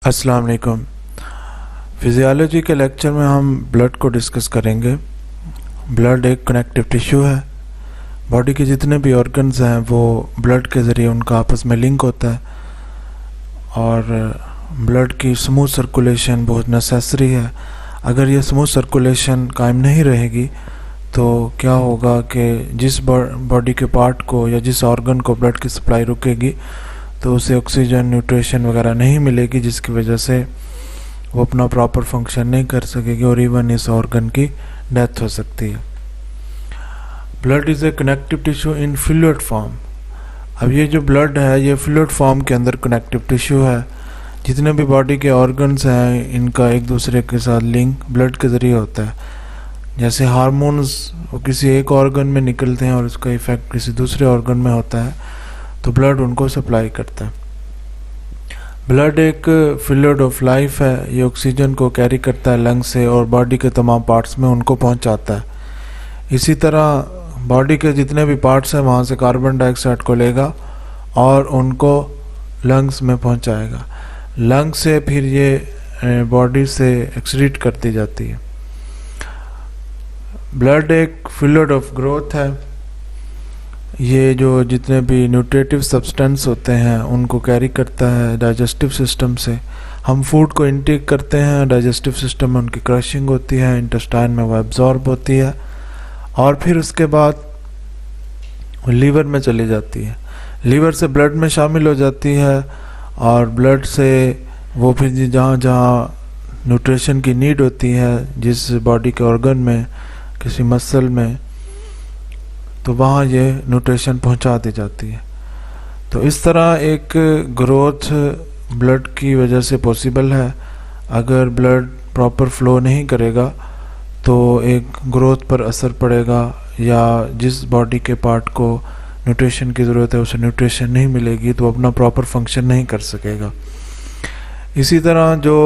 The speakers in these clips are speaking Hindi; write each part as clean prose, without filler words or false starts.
अस्सलाम वालेकुम। फिजियोलॉजी के लेक्चर में हम ब्लड को डिस्कस करेंगे। ब्लड एक कनेक्टिव टिश्यू है। बॉडी के जितने भी ऑर्गन्स हैं वो ब्लड के ज़रिए उनका आपस में लिंक होता है और ब्लड की स्मूथ सर्कुलेशन बहुत नेसेसरी है। अगर ये स्मूथ सर्कुलेशन कायम नहीं रहेगी तो क्या होगा कि जिस बॉडी के पार्ट को या जिस ऑर्गन को ब्लड की सप्लाई रुकेगी तो उसे ऑक्सीजन न्यूट्रिशन वगैरह नहीं मिलेगी, जिसकी वजह से वो अपना प्रॉपर फंक्शन नहीं कर सकेगी और इवन इस ऑर्गन की डेथ हो सकती है। Blood is a connective tissue in fluid form. अब ये जो ब्लड है ये फ्लूइड फॉर्म के अंदर कनेक्टिव टिश्यू है। जितने भी बॉडी के ऑर्गन्स हैं इनका एक दूसरे के साथ लिंक ब्लड के ज़रिए होता है। जैसे हार्मोन्स वो किसी एक ऑर्गन में निकलते हैं और उसका इफ़ेक्ट किसी दूसरे ऑर्गन में होता है तो ब्लड उनको सप्लाई करता है। ब्लड एक फ्लूइड ऑफ लाइफ है। ये ऑक्सीजन को कैरी करता है लंग से और बॉडी के तमाम पार्ट्स में उनको पहुंचाता है। इसी तरह बॉडी के जितने भी पार्ट्स हैं वहाँ से कार्बन डाइऑक्साइड को लेगा और उनको लंग्स में पहुंचाएगा। लंग से फिर ये बॉडी से एक्सक्रीट कर दी जाती है। ब्लड एक फ्लूइड ऑफ ग्रोथ है। ये जो जितने भी न्यूट्रिटिव सब्सटेंस होते हैं उनको कैरी करता है डाइजेस्टिव सिस्टम से। हम फूड को इनटेक करते हैं, डाइजेस्टिव सिस्टम में उनकी क्रशिंग होती है, इंटेस्टाइन में वो एब्जॉर्ब होती है और फिर उसके बाद लीवर में चली जाती है। लीवर से ब्लड में शामिल हो जाती है और ब्लड से वो फिर जहाँ जहाँ न्यूट्रिशन की नीड होती है जिस बॉडी के ऑर्गन में, किसी मसल में, तो वहाँ ये न्यूट्रिशन पहुँचा दी जाती है। तो इस तरह एक ग्रोथ ब्लड की वजह से पॉसिबल है। अगर ब्लड प्रॉपर फ्लो नहीं करेगा तो एक ग्रोथ पर असर पड़ेगा या जिस बॉडी के पार्ट को न्यूट्रिशन की ज़रूरत है उसे न्यूट्रिशन नहीं मिलेगी तो अपना प्रॉपर फंक्शन नहीं कर सकेगा। इसी तरह जो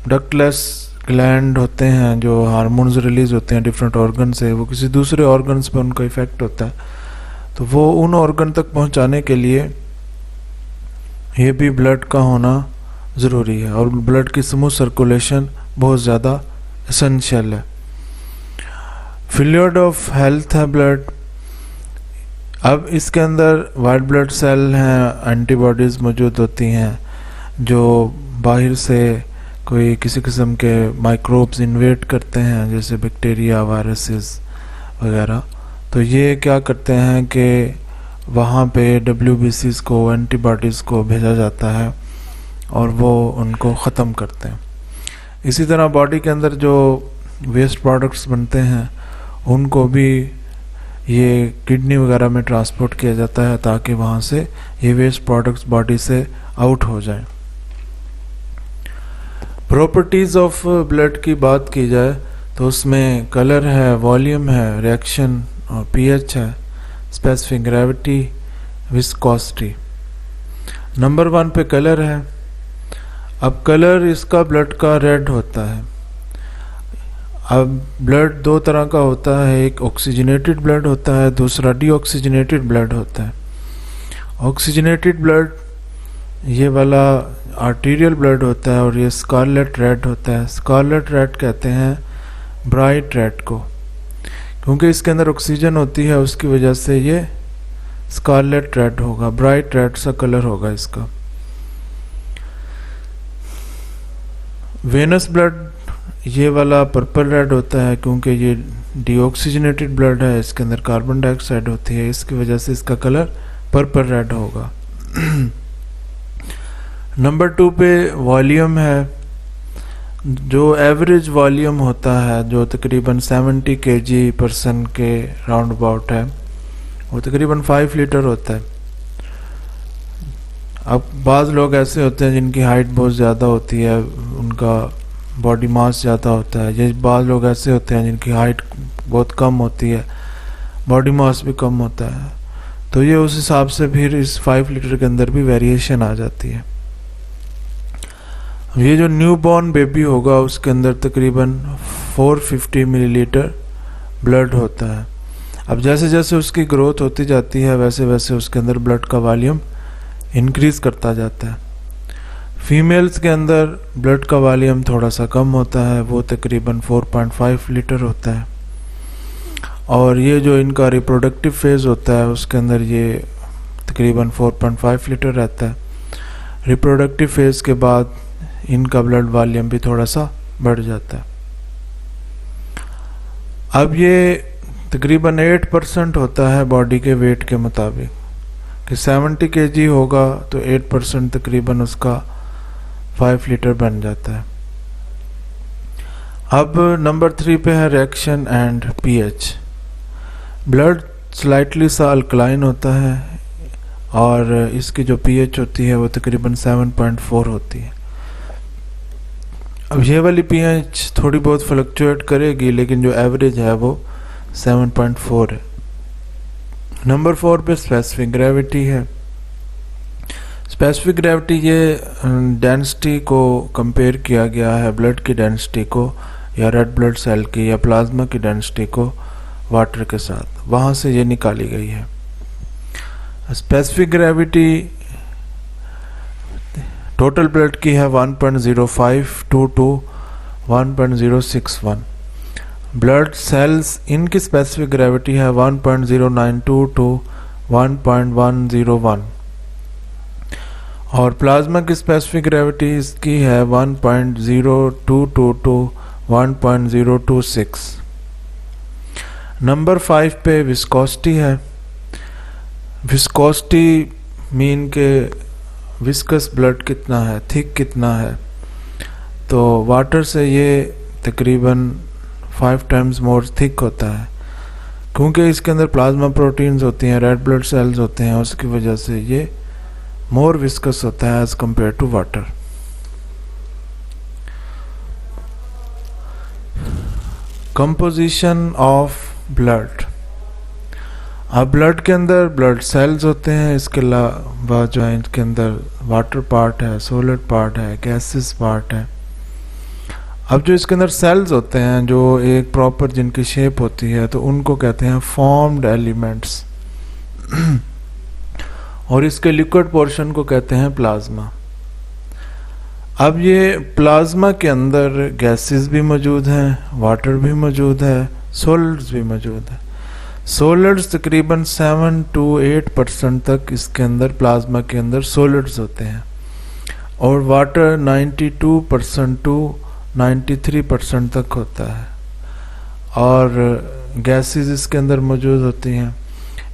डक्टलेस ग्लैंड होते हैं, जो हार्मोन्स रिलीज होते हैं डिफरेंट ऑर्गन से, वो किसी दूसरे ऑर्गन्स पे उनका इफेक्ट होता है तो वो उन ऑर्गन तक पहुंचाने के लिए ये भी ब्लड का होना ज़रूरी है और ब्लड की स्मूथ सर्कुलेशन बहुत ज़्यादा एसेंशियल है। फ्लूइड ऑफ हेल्थ है ब्लड। अब इसके अंदर वाइट ब्लड सेल हैं, एंटीबॉडीज़ मौजूद होती हैं जो बाहर से कोई किसी किस्म के माइक्रोब्स इन्वेट करते हैं जैसे बैक्टीरिया, वायरसेस वगैरह। तो ये क्या करते हैं कि वहाँ पे WBCs को, एंटीबॉडीज़ को भेजा जाता है और वो उनको ख़त्म करते हैं। इसी तरह बॉडी के अंदर जो वेस्ट प्रोडक्ट्स बनते हैं उनको भी ये किडनी वगैरह में ट्रांसपोर्ट किया जाता है ताकि वहाँ से ये वेस्ट प्रोडक्ट्स बॉडी से आउट हो जाएं। प्रॉपर्टीज़ ऑफ ब्लड की बात की जाए तो उसमें कलर है, वॉल्यूम है, रिएक्शन और pH है, स्पेसिफिक ग्रेविटी, विस्कोसिटी। नंबर 1 पे कलर है। अब कलर इसका ब्लड का रेड होता है। अब ब्लड दो तरह का होता है, एक ऑक्सीजनेटेड ब्लड होता है, दूसरा डीऑक्सीजनेटेड ब्लड होता है। ऑक्सीजनेटेड ब्लड ये वाला आर्टीरियल ब्लड होता है और ये स्कारलेट रेड होता है। स्कारलेट रेड कहते हैं ब्राइट रेड को, क्योंकि इसके अंदर ऑक्सीजन होती है उसकी वजह से ये स्कारलेट रेड होगा, ब्राइट रेड सा कलर होगा इसका। वेनस ब्लड ये वाला पर्पल रेड होता है क्योंकि ये डीऑक्सीजनेटेड ब्लड है, इसके अंदर कार्बन डाइऑक्साइड होती है, इसकी वजह से इसका कलर पर्पल रेड होगा। नंबर 2 पे वॉल्यूम है। जो एवरेज वॉल्यूम होता है जो तकरीबन 70 kg/पर्सन के राउंड अबाउट है वो तकरीबन 5 लीटर होता है। अब बाज़ लोग ऐसे होते हैं जिनकी हाइट बहुत ज़्यादा होती है, उनका बॉडी मास ज़्यादा होता है। ये बाज़ लोग ऐसे होते हैं जिनकी हाइट बहुत कम होती है, बॉडी मास भी कम होता है। तो ये उस हिसाब से फिर इस 5 लीटर के अंदर भी वेरिएशन आ जाती है। ये जो न्यू बॉर्न बेबी होगा उसके अंदर तकरीबन 450 मिलीलीटर ब्लड होता है। अब जैसे जैसे उसकी ग्रोथ होती जाती है वैसे वैसे उसके अंदर ब्लड का वॉल्यूम इंक्रीज़ करता जाता है। फीमेल्स के अंदर ब्लड का वॉल्यूम थोड़ा सा कम होता है, वो तकरीबन 4.5 लीटर होता है। और ये जो इनका रिप्रोडक्टिव फेज़ होता है उसके अंदर ये तकरीबन 4.5 लीटर रहता है। रिप्रोडक्टिव फेज़ के बाद इनका ब्लड वॉल्यूम भी थोड़ा सा बढ़ जाता है। अब ये तकरीबन 8% होता है बॉडी के वेट के मुताबिक, कि 70 kg होगा तो 8% तकरीबन उसका 5 लीटर बन जाता है। अब नंबर 3 पे है reaction and pH. Blood slightly सा अल्कलाइन होता है और इसकी जो पीएच होती है वो तकरीबन 7.4 होती है। अब ये वाली पीएच थोड़ी बहुत फ्लक्चुएट करेगी, लेकिन जो एवरेज है वो 7.4 है। नंबर 4 पे स्पेसिफिक ग्रेविटी है। स्पेसिफिक ग्रेविटी ये डेंसिटी को कंपेयर किया गया है ब्लड की डेंसिटी को या रेड ब्लड सेल की या प्लाज्मा की डेंसिटी को वाटर के साथ, वहाँ से ये निकाली गई है। स्पेसिफिक ग्रेविटी टोटल ब्लड की है 1.0522 to 1.061। ब्लड सेल्स इनकी स्पेसिफिक ग्रेविटी है 1.092 to 1.101 और प्लाज्मा की स्पेसिफिक ग्रेविटी इसकी है 1.022 to 1.026। नंबर 5 पे विस्कोसिटी है। विस्कोसिटी मीन के विस्कस ब्लड कितना है, थिक कितना है, तो वाटर से ये तकरीबन 5 times मोर थिक होता है, क्योंकि इसके अंदर प्लाज्मा प्रोटीन्स होती हैं, रेड ब्लड सेल्स होते हैं, उसकी वजह से ये मोर विस्कस होता है as compare to water. Composition of blood. अब ब्लड के अंदर ब्लड सेल्स होते हैं, इसके अलावा जो है इनके अंदर वाटर पार्ट है, सॉलिड पार्ट है, गैसेस पार्ट है। अब जो इसके अंदर सेल्स होते हैं जो एक प्रॉपर जिनकी शेप होती है तो उनको कहते हैं फॉर्म्ड एलिमेंट्स और इसके लिक्विड पोर्शन को कहते हैं प्लाज्मा। अब ये प्लाज्मा के अंदर गैसेस भी मौजूद हैं, वाटर भी मौजूद है, सॉलिड्स भी मौजूद है। सॉलिड्स तकरीबन 7 to 8% तक इसके अंदर प्लाज्मा के अंदर सॉलिड्स होते हैं और वाटर 92% to 93% तक होता है और गैसेस इसके अंदर मौजूद होती हैं।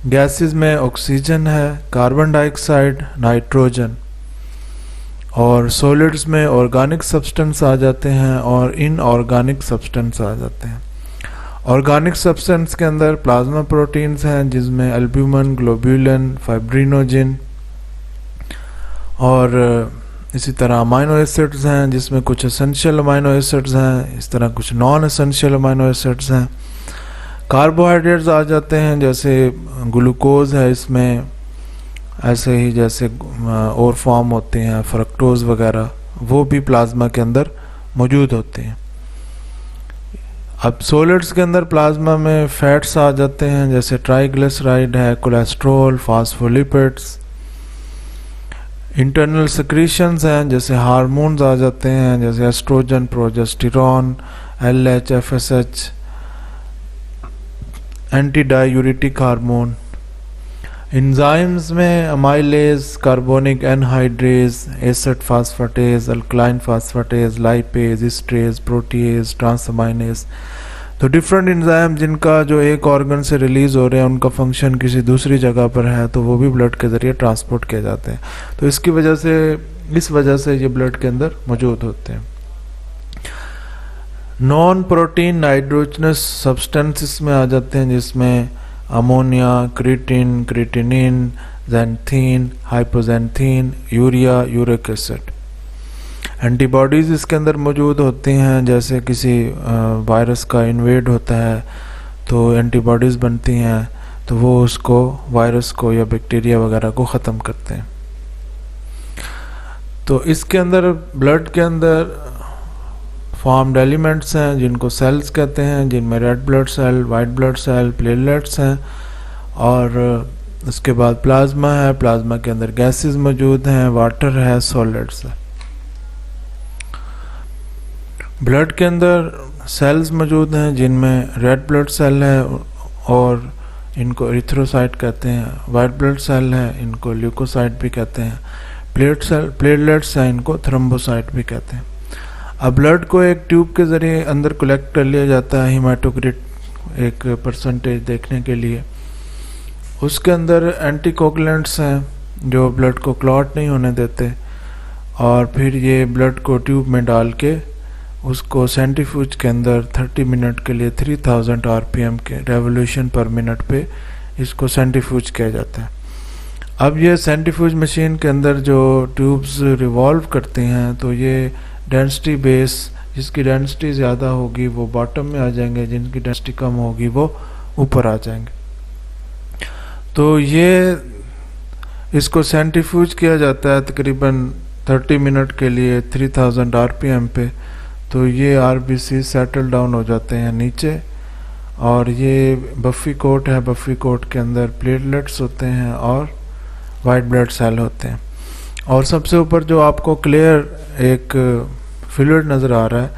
गैसेस में ऑक्सीजन है, कार्बन डाइऑक्साइड, नाइट्रोजन और सॉलिड्स में ऑर्गेनिक सब्सटेंस आ जाते हैं और इनऑर्गेनिक सब्सटेंस आ जाते हैं। ऑर्गेनिक सब्सटेंस के अंदर प्लाज्मा प्रोटीन्स हैं जिसमें एल्ब्यूमिन, ग्लोब्यूलिन, फाइब्रिनोजिन और इसी तरह अमाइनो एसिड्स हैं जिसमें कुछ एसेंशियल अमाइनो एसिड्स हैं, इस तरह कुछ नॉन एसेंशियल अमाइनो एसिड्स हैं। कार्बोहाइड्रेट्स आ जाते हैं जैसे ग्लूकोज है इसमें, ऐसे ही जैसे और फॉर्म होते हैं फ्रक्टोज वगैरह, वो भी प्लाज्मा के अंदर मौजूद होते हैं। अब सॉलिड्स के अंदर प्लाज्मा में फैट्स आ जाते हैं जैसे ट्राइग्लिसराइड है, कोलेस्ट्रॉल, फास्फोलिपिड्स। इंटरनल सिक्रीशंस हैं जैसे हार्मोन्स आ जाते हैं जैसे oestrogen, progesterone, LH, FSH, anti diuretic hormone. Enzymes में amylase, carbonic anhydrase, acid phosphatase, alkaline phosphatase, lipase, esterase, protease, transaminase. तो डिफरेंट एंजाइम जिनका जो एक ऑर्गन से रिलीज हो रहे हैं उनका फंक्शन किसी दूसरी जगह पर है तो वो भी ब्लड के जरिए ट्रांसपोर्ट किए जाते हैं। तो इसकी वजह से इस वजह से ये ब्लड के अंदर मौजूद होते हैं। नॉन प्रोटीन नाइट्रोजनस सब्सटेंसेस में आ जाते हैं जिसमें ammonia, creatine, creatinine, xanthine, hypoxanthine, urea, uric acid. Antibodies इसके अंदर मौजूद होती हैं जैसे किसी वायरस का इन्वेड होता है तो एंटीबॉडीज़ बनती हैं तो वो उसको वायरस को या बैक्टीरिया वगैरह को ख़त्म करते हैं। तो इसके अंदर ब्लड के अंदर फॉर्म्ड एलिमेंट्स हैं जिनको सेल्स कहते हैं, जिनमें red blood cell, white blood cell, platelets हैं और उसके बाद प्लाज्मा है। प्लाज्मा के अंदर गैसेस मौजूद हैं, वाटर है, सॉलिड्स है। ब्लड के अंदर सेल्स मौजूद हैं जिनमें रेड ब्लड सेल है और इनको एरिथ्रोसाइट कहते हैं, वाइट ब्लड सेल है इनको ल्यूकोसाइट भी कहते हैं, प्लेटलेट्स हैं इनको थ्रोम्बोसाइट भी कहते हैं। अब ब्लड को एक ट्यूब के ज़रिए अंदर कलेक्ट कर लिया जाता है हीमाटोक्रिट एक परसेंटेज देखने के लिए। उसके अंदर एंटीकोगुलेंट्स हैं जो ब्लड को क्लॉट नहीं होने देते, और फिर ये ब्लड को ट्यूब में डाल के उसको सेंट्रीफ्यूज के अंदर 30 मिनट के लिए 3000 आरपीएम के रेवोल्यूशन पर मिनट पे इसको सेंट्रीफ्यूज किया जाता है। अब ये सेंट्रीफ्यूज मशीन के अंदर जो ट्यूब्स रिवॉल्व करती हैं तो ये डेंसिटी बेस, जिसकी डेंसिटी ज़्यादा होगी वो बॉटम में आ जाएंगे, जिनकी डेंसिटी कम होगी वो ऊपर आ जाएंगे। तो ये इसको सेंट्रीफ्यूज किया जाता है तकरीबन 30 मिनट के लिए 3000 आरपीएम पे। तो ये आरबीसी सेटल डाउन हो जाते हैं नीचे, और ये बफी कोट है, बफी कोट के अंदर प्लेटलेट्स होते हैं और वाइट ब्लड सेल होते हैं। और सबसे ऊपर जो आपको क्लियर एक फ्लूइड नज़र आ रहा है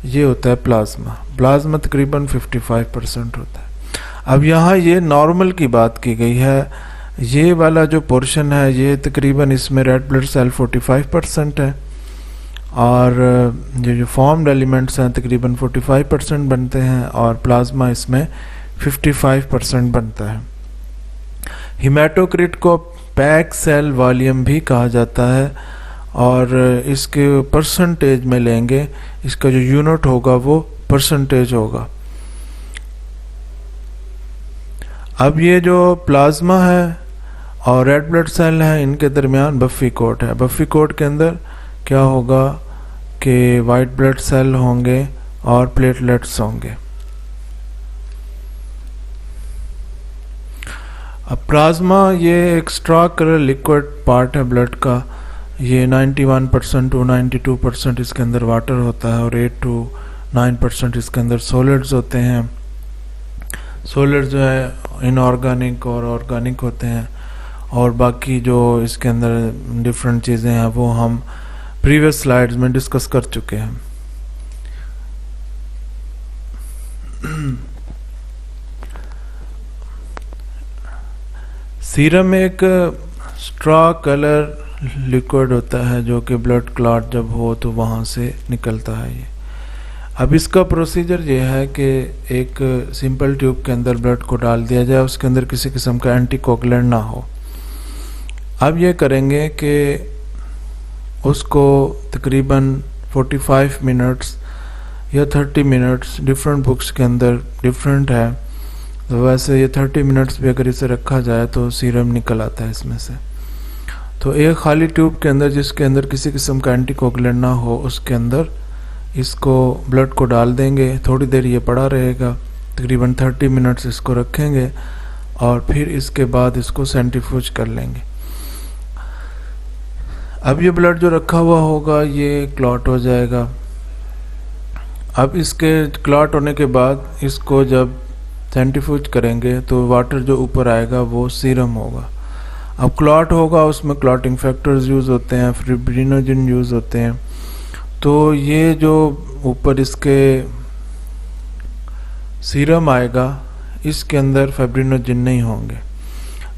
ये होता है प्लाज्मा। प्लाज्मा तकरीबन 55% होता है। अब यहाँ ये नॉर्मल की बात की गई है, ये वाला जो पोर्शन है ये तकरीबन इसमें रेड ब्लड सेल 45% है, और ये जो फॉर्म्ड एलिमेंट्स हैं तकरीबन 45% बनते हैं, और प्लाज्मा इसमें 55% बनता है। हीमाटोक्रिट को पैक सेल वॉल्यूम भी कहा जाता है, और इसके परसेंटेज में लेंगे, इसका जो यूनिट होगा वो परसेंटेज होगा। अब ये जो प्लाज्मा है और रेड ब्लड सेल है इनके दरमियान बफी कोट है। बफी कोट के अंदर क्या होगा कि वाइट ब्लड सेल होंगे और प्लेटलेट्स होंगे। अब प्लाज्मा ये एक स्ट्रा कलर लिक्विड पार्ट है ब्लड का। ये 91% टू 92% इसके अंदर वाटर होता है, और 8 to 9% इसके अंदर सॉलिड्स होते हैं। सॉलिड्स जो है इनऑर्गेनिक और ऑर्गेनिक होते हैं, और बाकी जो इसके अंदर डिफरेंट चीज़ें हैं वो हम प्रीवियस स्लाइड्स में डिस्कस कर चुके हैं। सीरम एक स्ट्रॉ कलर लिक्विड होता है जो कि ब्लड क्लॉट जब हो तो वहाँ से निकलता है ये। अब इसका प्रोसीजर ये है कि एक सिंपल ट्यूब के अंदर ब्लड को डाल दिया जाए, उसके अंदर किसी किस्म का एंटीकोगुलेंट ना हो। अब ये करेंगे कि उसको तकरीबन 45 मिनट्स या 30 मिनट्स, डिफरेंट बुक्स के अंदर डिफरेंट है, तो वैसे ये 30 मिनट्स भी अगर इसे रखा जाए तो सीरम निकल आता है इसमें से। तो एक खाली ट्यूब के अंदर जिसके अंदर किसी किस्म का एंटीकोगुलेंट ना हो, उसके अंदर इसको ब्लड को डाल देंगे। थोड़ी देर ये पड़ा रहेगा, तकरीबन 30 मिनट्स इसको रखेंगे, और फिर इसके बाद इसको सेंट्रीफ्यूज कर लेंगे। अब ये ब्लड जो रखा हुआ होगा ये क्लॉट हो जाएगा। अब इसके क्लॉट होने के बाद इसको जब सेंट्रीफ्यूज करेंगे तो वाटर जो ऊपर आएगा वो सीरम होगा। अब क्लॉट होगा, उसमें क्लॉटिंग फैक्टर्स यूज़ होते हैं, फिब्रिनोजन यूज़ होते हैं। तो ये जो ऊपर इसके सीरम आएगा इसके अंदर फाइब्रिनोजन नहीं होंगे।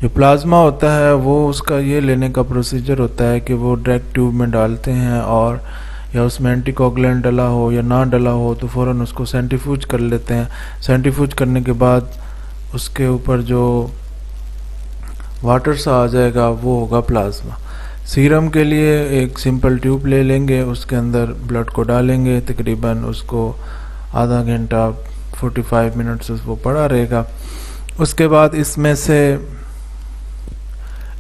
जो प्लाज्मा होता है वो उसका ये लेने का प्रोसीजर होता है कि वो डायरेक्ट ट्यूब में डालते हैं, और या उसमें एंटीकोगुलेंट डला हो या ना डला हो तो फ़ौरन उसको सेंट्रीफ्यूज कर लेते हैं। सेंट्रीफ्यूज करने के बाद उसके ऊपर जो वाटर सा आ जाएगा वो होगा प्लाज्मा। सीरम के लिए एक सिंपल ट्यूब ले लेंगे, उसके अंदर ब्लड को डालेंगे, तकरीबन उसको आधा घंटा 45 मिनट्स वो पड़ा रहेगा। उसके बाद इसमें से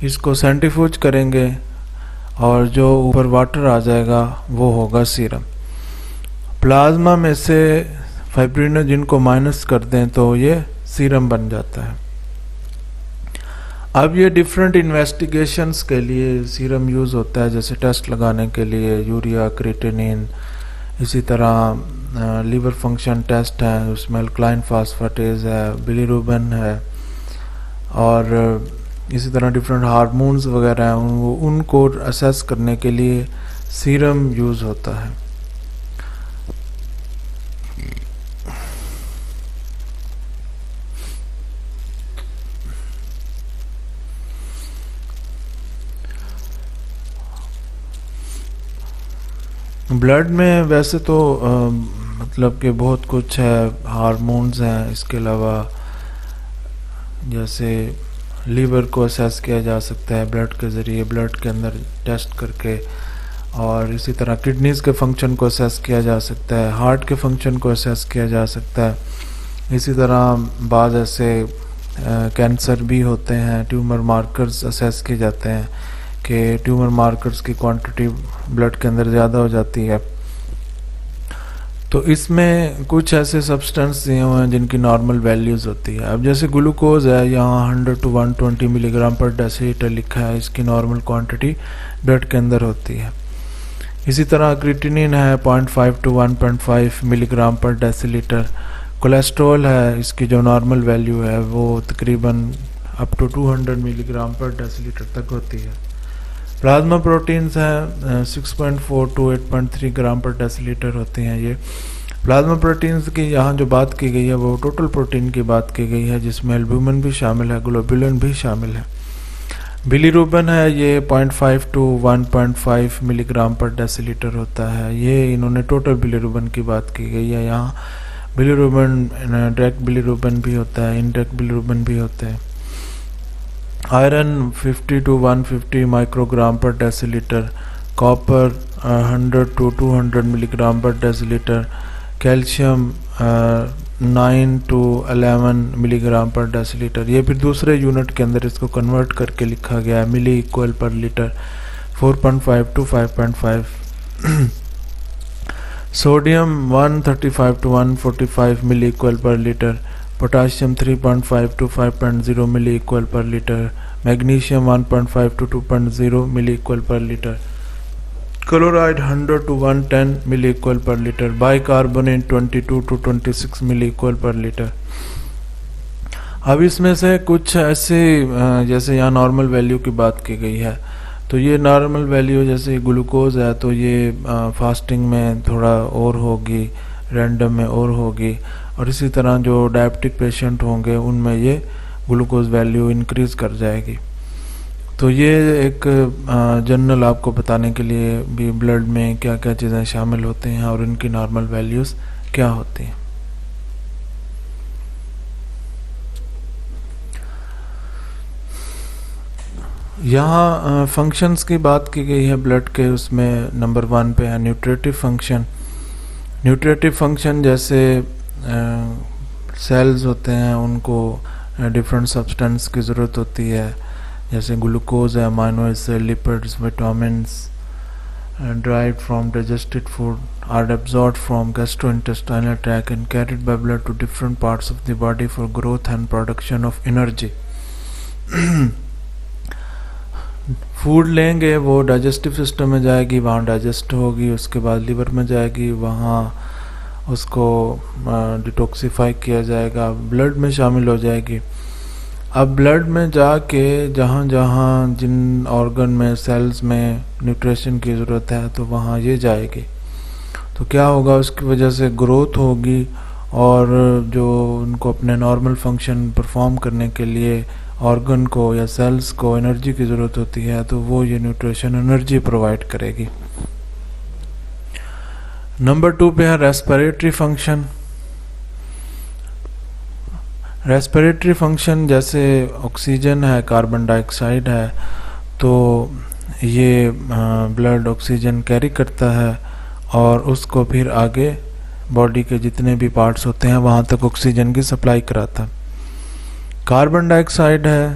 इसको सेंट्रीफ्यूज करेंगे, और जो ऊपर वाटर आ जाएगा वो होगा सीरम। प्लाज्मा में से फाइब्रिनोजन को माइनस कर दें तो ये सीरम बन जाता है। अब ये डिफरेंट इन्वेस्टिगेशंस के लिए सीरम यूज़ होता है, जैसे टेस्ट लगाने के लिए यूरिया, क्रिएटिनिन, इसी तरह लीवर फंक्शन टेस्ट है, उसमें अल्कलाइन फास्फेटेज है, बिलीरुबिन है, और इसी तरह डिफरेंट हार्मोन्स वगैरह हैं, उनको असेस करने के लिए सीरम यूज़ होता है। ब्लड में वैसे तो मतलब कि बहुत कुछ है, हार्मोन्स हैं, इसके अलावा जैसे लीवर को असेस किया जा सकता है ब्लड के ज़रिए, ब्लड के अंदर टेस्ट करके, और इसी तरह किडनीज़ के फंक्शन को असेस किया जा सकता है, हार्ट के फंक्शन को असेस किया जा सकता है। इसी तरह बाद ऐसे कैंसर भी होते हैं, ट्यूमर मार्कर्स असेस किए जाते हैं कि ट्यूमर मार्कर्स की क्वांटिटी ब्लड के अंदर ज़्यादा हो जाती है। तो इसमें कुछ ऐसे सब्सटेंस दिए हुए हैं जिनकी नॉर्मल वैल्यूज़ होती है। अब जैसे ग्लूकोज है, यहाँ 100 to 120 मिलीग्राम पर डेसीलीटर लिखा है, इसकी नॉर्मल क्वांटिटी ब्लड के अंदर होती है। इसी तरह क्रिएटिनिन है 0.5 to 1.5 मिलीग्राम पर डेसीलीटर। कोलेस्ट्रॉल है, इसकी जो नॉर्मल वैल्यू है वो तकरीबन अप टू 200 मिलीग्राम पर डेसीलीटर तक होती है। प्लाज्मा प्रोटीन्स हैं 6.4 to 8.3 ग्राम पर डेसीलीटर होते हैं। ये प्लाज्मा प्रोटीन्स की यहाँ जो बात की गई है वो टोटल प्रोटीन की बात की गई है, जिसमें एल्ब्यूमिन भी शामिल है, ग्लोबुलिन भी शामिल है। बिलीरुबिन है, ये 0.5 to 1.5 मिलीग्राम पर डेसीलीटर होता है। ये इन्होंने टोटल बिलीरुबिन की बात की गई है। यहाँ बिलीरुबिन डायरेक्ट बिलीरुबिन भी होता है, इनडायरेक्ट बिलीरुबिन भी होता है। आयरन 50 to 150 माइक्रोग्राम पर डेसीलीटर, कॉपर 100 to 200 मिलीग्राम पर डेसीलीटर, कैल्शियम 9 to 11 मिलीग्राम पर डेसीलीटर। ये फिर दूसरे यूनिट के अंदर इसको कन्वर्ट करके लिखा गया है, milliequivalent per litre, 4.5 to 5.5। Sodium 135 to 145 milliequivalent per litre, potassium 3.5 to 5.0 milliequivalent per litre, magnesium 1.5 to 2.0 milliequivalent per litre, chloride 100 to 110 milliequivalent per litre, bicarbonate 22 to 26 milliequivalent per litre. अब इसमें से कुछ ऐसे जैसे यहाँ नॉर्मल वैल्यू की बात की गई है, तो ये नॉर्मल वैल्यू जैसे ग्लूकोज है तो ये फास्टिंग में थोड़ा और होगी, रैंडम में और होगी, और इसी तरह जो डायबिटिक पेशेंट होंगे उनमें ये ग्लूकोज वैल्यू इंक्रीज़ कर जाएगी। तो ये एक जनरल आपको बताने के लिए भी ब्लड में क्या क्या चीज़ें शामिल होती हैं और इनकी नॉर्मल वैल्यूज़ क्या होती हैं। यहाँ फंक्शंस की बात की गई है ब्लड के, उसमें नंबर 1 पे है न्यूट्रिटिव फंक्शन। न्यूट्रिटिव फंक्शन जैसे सेल्स होते हैं उनको डिफरेंट सब्सटेंस की ज़रूरत होती है, जैसे ग्लूकोज है, amino acid, lipids, vitamins derived from digested food are absorbed from gastrointestinal tract and carried by blood to different parts of the body for growth and production of energy। Food लेंगे, वो डाइजेस्टिव सिस्टम में जाएगी, वहाँ डाइजेस्ट होगी, उसके बाद लीवर में जाएगी, वहाँ उसको डिटॉक्सिफाई किया जाएगा, ब्लड में शामिल हो जाएगी। अब ब्लड में जाके जहाँ जहाँ जिन ऑर्गन में, सेल्स में न्यूट्रिशन की ज़रूरत है तो वहाँ ये जाएगी। तो क्या होगा, उसकी वजह से ग्रोथ होगी, और जो उनको अपने नॉर्मल फंक्शन परफॉर्म करने के लिए ऑर्गन को या सेल्स को एनर्जी की ज़रूरत होती है, तो वो ये न्यूट्रिशन एनर्जी प्रोवाइड करेगी। नंबर 2 पे है रेस्पिरेटरी फंक्शन। रेस्पिरेटरी फंक्शन जैसे ऑक्सीजन है, कार्बन डाइऑक्साइड है, तो ये ब्लड ऑक्सीजन कैरी करता है और उसको फिर आगे बॉडी के जितने भी पार्ट्स होते हैं वहाँ तक ऑक्सीजन की सप्लाई कराता है। कार्बन डाइऑक्साइड है,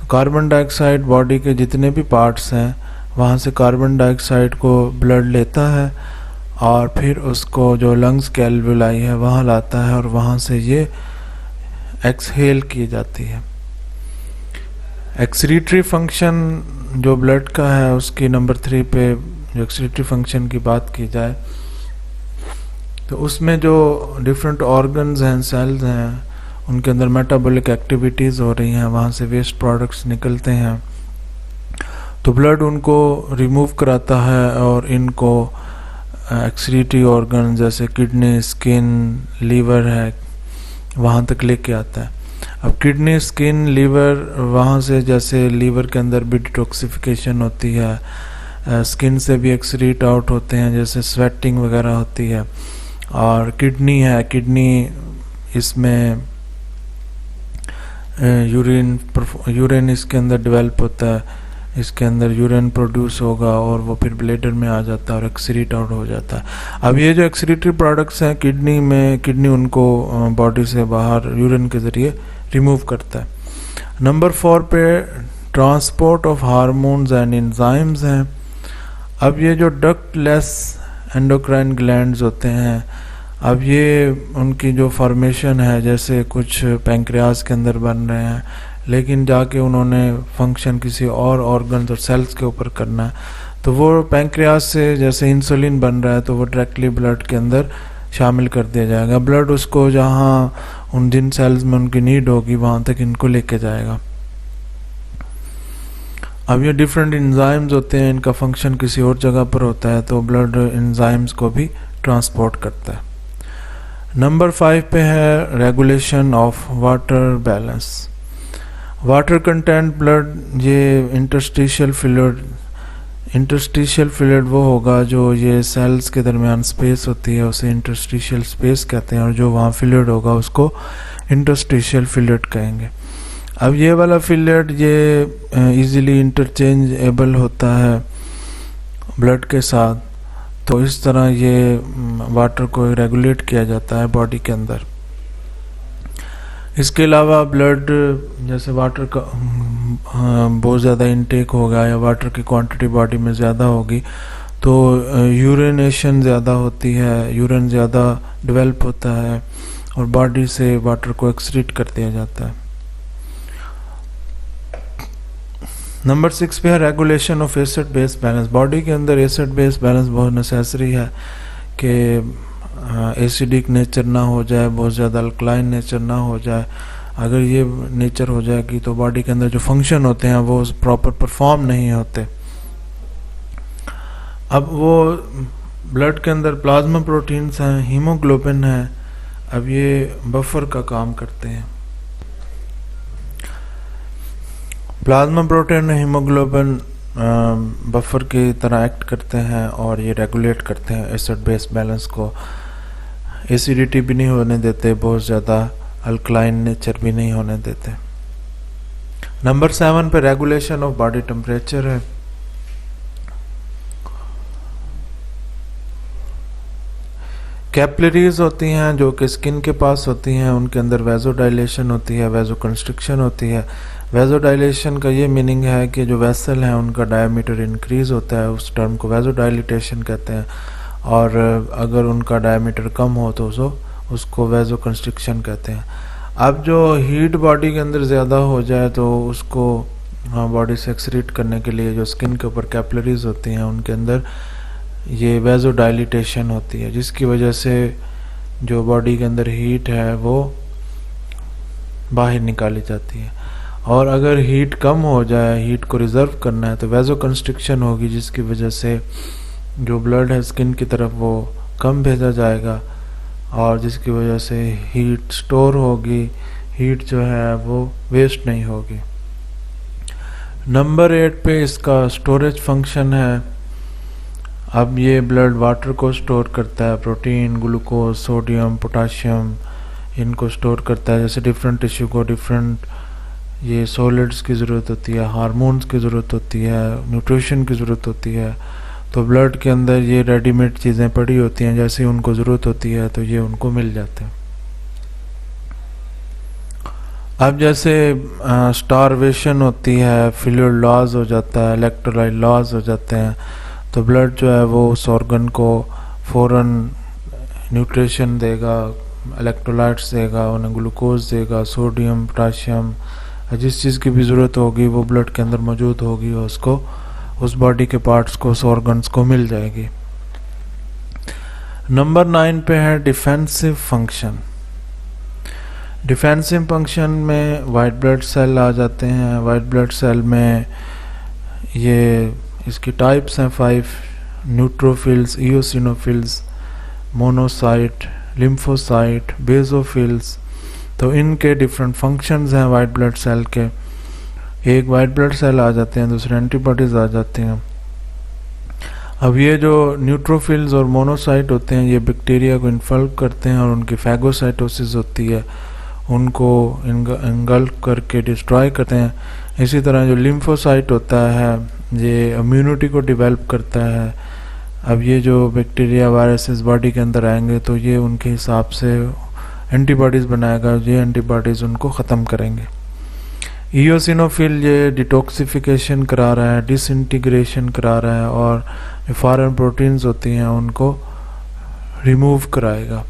तो कार्बन डाइऑक्साइड बॉडी के जितने भी पार्ट्स हैं वहाँ से कार्बन डाइऑक्साइड को ब्लड लेता है और फिर उसको जो लंग्स के एल्वेलाई है वहाँ लाता है, और वहाँ से ये एक्सहेल की जाती है। एक्सक्रीटरी फंक्शन जो ब्लड का है उसकी नंबर 3 पे जो एक्सक्रीटरी फंक्शन की बात की जाए तो उसमें जो डिफरेंट ऑर्गन्स हैं, सेल्स हैं, उनके अंदर मेटाबॉलिक एक्टिविटीज़ हो रही हैं, वहाँ से वेस्ट प्रोडक्ट्स निकलते हैं, तो ब्लड उनको रिमूव कराता है और इनको एक्सक्रीटरी ऑर्गन जैसे किडनी, स्किन, लीवर है वहाँ तक लेके आता है। अब किडनी, स्किन, लीवर, वहाँ से जैसे लीवर के अंदर भी डिटॉक्सिफिकेशन होती है, स्किन से भी एक्सक्रीट आउट होते हैं, जैसे स्वेटिंग वगैरह होती है। और किडनी है, किडनी इसमें यूरिन इसके अंदर डेवलप होता है, इसके अंदर यूरिन प्रोड्यूस होगा और वो फिर ब्लेडर में आ जाता है और एक्सक्रीट आउट हो जाता है। अब ये जो एक्सक्रीटरी प्रोडक्ट्स हैं किडनी में, किडनी उनको बॉडी से बाहर यूरिन के ज़रिए रिमूव करता है। नंबर 4 पे transport of hormones and enzymes हैं। अब ये जो डक्टलेस एंडोक्राइन ग्लैंड्स होते हैं, अब ये उनकी जो फॉर्मेशन है, जैसे कुछ पैंक्रियाज के अंदर बन रहे हैं, लेकिन जाके उन्होंने फंक्शन किसी और ऑर्गन्स और सेल्स के ऊपर करना है, तो वो पैंक्रियाज से जैसे इंसुलिन बन रहा है तो वो डायरेक्टली ब्लड के अंदर शामिल कर दिया जाएगा। ब्लड उसको जहाँ उन जिन सेल्स में उनकी नीड होगी वहाँ तक इनको लेके जाएगा। अब ये डिफरेंट एंजाइम्स होते हैं, इनका फंक्शन किसी और जगह पर होता है, तो ब्लड एंजाइम्स को भी ट्रांसपोर्ट करता है। नंबर 5 पे है regulation of water balance. Water content blood, ये इंटरस्टिशियल फ्लूइड वो होगा जो ये सेल्स के दरमियान स्पेस होती है, उसे इंटरस्टिशियल स्पेस कहते हैं, और जो वहाँ फ्लूइड होगा उसको इंटरस्टिशियल फ्लूइड कहेंगे। अब ये वाला फ्लूइड ये इजीली इंटरचेंजेबल होता है ब्लड के साथ, तो इस तरह ये वाटर को रेगुलेट किया जाता है बॉडी के अंदर। इसके अलावा ब्लड, जैसे वाटर का बहुत ज़्यादा इनटेक होगा या वाटर की क्वांटिटी बॉडी में ज़्यादा होगी तो यूरिनेशन ज़्यादा होती है, यूरिन ज़्यादा डेवलप होता है और बॉडी से वाटर को एक्सक्रीट कर दिया जाता है। नंबर 6 पे है regulation of acid base balance. Body के अंदर एसिड बेस बैलेंस बहुत नेसेसरी है कि एसिडिक नेचर ना हो जाए, बहुत ज़्यादा अल्कलाइन नेचर ना हो जाए। अगर ये नेचर हो जाएगी तो बॉडी के अंदर जो फंक्शन होते हैं वो प्रॉपर परफॉर्म नहीं होते। अब वो ब्लड के अंदर प्लाज्मा प्रोटीन्स हैं, हीमोग्लोबिन है, अब ये बफर का काम करते हैं। प्लाज्मा प्रोटीन हीमोग्लोबिन बफर की तरह एक्ट करते हैं और ये रेगुलेट करते हैं एसिड बेस बैलेंस को। एसिडिटी भी नहीं होने देते, बहुत ज़्यादा अल्कलाइन नेचर भी नहीं होने देते। नंबर 7 पे रेगुलेशन ऑफ बॉडी टेम्परेचर है। कैपिलरीज होती हैं जो कि स्किन के पास होती हैं, उनके अंदर वेजोडाइलेशन होती है, वेजो कंस्ट्रिक्शन होती है। वेजोडाइलेशन का ये मीनिंग है कि जो वेसल हैं उनका डायमीटर इंक्रीज होता है, उस टर्म को वेजोडाइलेटेशन कहते हैं, और अगर उनका डायमीटर कम हो तो उसको वेजो कंस्ट्रिक्शन कहते हैं। अब जो हीट बॉडी के अंदर ज़्यादा हो जाए तो उसको बॉडी से एक्सक्रीट करने के लिए जो स्किन के ऊपर कैपिलरीज होती हैं उनके अंदर ये वेजोडाइलेटेशन होती है, जिसकी वजह से जो बॉडी के अंदर हीट है वो बाहर निकाली जाती है। और अगर हीट कम हो जाए, हीट को रिजर्व करना है, तो वेजो कंस्ट्रिक्शन होगी, जिसकी वजह से जो ब्लड है स्किन की तरफ वो कम भेजा जाएगा और जिसकी वजह से हीट स्टोर होगी, हीट जो है वो वेस्ट नहीं होगी। नंबर 8 पे इसका स्टोरेज फंक्शन है। अब ये ब्लड वाटर को स्टोर करता है, प्रोटीन, ग्लूकोज, सोडियम, पोटाशियम, इनको स्टोर करता है। जैसे डिफरेंट टिश्यू को डिफरेंट ये सॉलिड्स की ज़रूरत होती है, हार्मोन्स की ज़रूरत होती है, न्यूट्रिशन की ज़रूरत होती है, तो ब्लड के अंदर ये रेडीमेड चीज़ें पड़ी होती हैं, जैसे उनको ज़रूरत होती है तो ये उनको मिल जाते हैं। अब जैसे स्टारवेशन होती है, फ्लूइड लॉस हो जाता है, इलेक्ट्रोलाइट लॉस हो जाते हैं, तो ब्लड जो है वो उस ऑर्गन को फ़ौरन न्यूट्रिशन देगा, इलेक्ट्रोलाइट्स देगा, उन्हें ग्लूकोज देगा, सोडियम, पोटाशियम, जिस चीज़ की भी ज़रूरत होगी वो ब्लड के अंदर मौजूद होगी और उसको उस बॉडी के पार्ट्स को, उस ऑर्गन्स को मिल जाएगी। नंबर 9 पे है डिफेंसिव फंक्शन। डिफेंसिव फंक्शन में वाइट ब्लड सेल आ जाते हैं। वाइट ब्लड सेल में ये इसकी टाइप्स हैं 5: neutrophils, eosinophils, monocyte, lymphocyte, basophils. तो इनके डिफरेंट फंक्शंस हैं वाइट ब्लड सेल के। एक वाइट ब्लड सेल आ जाते हैं, दूसरे एंटीबॉडीज आ जाते हैं। अब ये जो न्यूट्रोफिल्स और मोनोसाइट होते हैं, ये बैक्टीरिया को इन्फल्क करते हैं और उनकी फैगोसाइटोसिस होती है, उनको इंगल्फ करके डिस्ट्रॉय करते हैं। इसी तरह जो लिम्फोसाइट होता है, ये इम्यूनिटी को डेवलप करता है। अब ये जो बैक्टीरिया वायरसेस बॉडी के अंदर आएंगे तो ये उनके हिसाब से एंटीबॉडीज़ बनाएगा, ये एंटीबॉडीज़ उनको ख़त्म करेंगे। इयोसिनोफिल ये डिटॉक्सिफिकेशन करा रहा है, डिसइंटीग्रेशन करा रहा है और फॉरेन प्रोटीन्स होती हैं उनको रिमूव कराएगा।